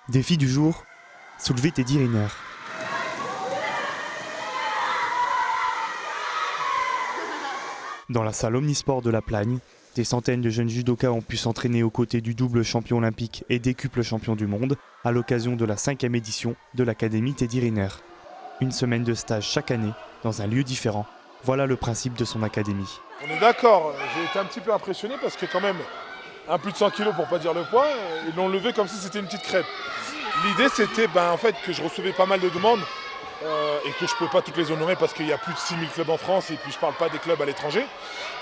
Défi du jour, soulever Teddy Riner. Dans la salle omnisport de la Plagne, des centaines de jeunes judokas ont pu s'entraîner aux côtés du double champion olympique et décuple champion du monde à l'occasion de la 5e édition de l'Académie Teddy Riner. Une semaine de stage chaque année dans un lieu différent. Voilà le principe de son académie. On est d'accord, j'ai été un petit peu impressionné parce que quand même, un plus de 100 kg pour pas dire le poids, ils l'ont levé comme si c'était une petite crêpe. L'idée c'était en fait, que je recevais pas mal de demandes et que je ne peux pas toutes les honorer parce qu'il y a plus de 6000 clubs en France et puis je parle pas des clubs à l'étranger.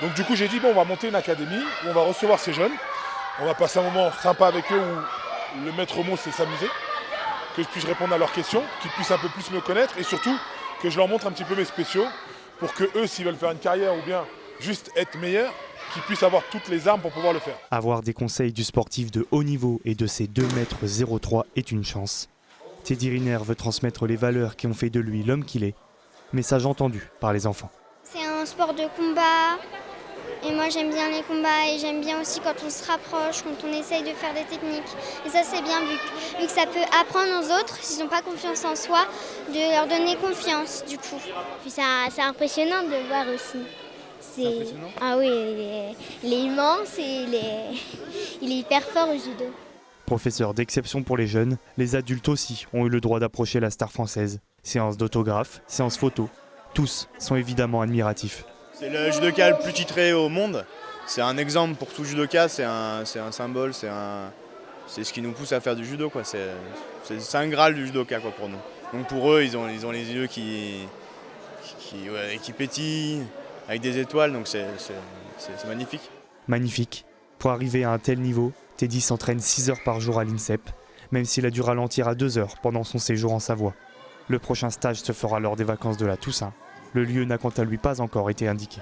Donc du coup j'ai dit on va monter une académie où on va recevoir ces jeunes, on va passer un moment sympa avec eux où le maître mot c'est s'amuser, que je puisse répondre à leurs questions, qu'ils puissent un peu plus me connaître et surtout que je leur montre un petit peu mes spéciaux pour que eux s'ils veulent faire une carrière ou bien juste être meilleurs, qu'ils puissent avoir toutes les armes pour pouvoir le faire. Avoir des conseils du sportif de haut niveau et de ses 2,03 m est une chance. Teddy Riner veut transmettre les valeurs qui ont fait de lui l'homme qu'il est. Message entendu par les enfants. C'est un sport de combat et moi j'aime bien les combats et j'aime bien aussi quand on se rapproche, quand on essaye de faire des techniques. Et ça c'est bien vu que ça peut apprendre aux autres, s'ils n'ont pas confiance en soi, de leur donner confiance du coup. Puis c'est impressionnant de voir aussi. Ah oui, il est immense et il est hyper fort au judo. Professeur d'exception pour les jeunes, les adultes aussi ont eu le droit d'approcher la star française. Séance d'autographes, séance photo, tous sont évidemment admiratifs. C'est le judoka le plus titré au monde. C'est un exemple pour tout judoka, c'est un symbole, c'est ce qui nous pousse à faire du judo, quoi. C'est un graal du judoka, quoi, pour nous. Donc pour eux, ils ont les yeux qui pétillent avec des étoiles, donc c'est magnifique. Magnifique. Pour arriver à un tel niveau, Teddy s'entraîne 6 heures par jour à l'INSEP, même s'il a dû ralentir à 2 heures pendant son séjour en Savoie. Le prochain stage se fera lors des vacances de la Toussaint. Le lieu n'a quant à lui pas encore été indiqué.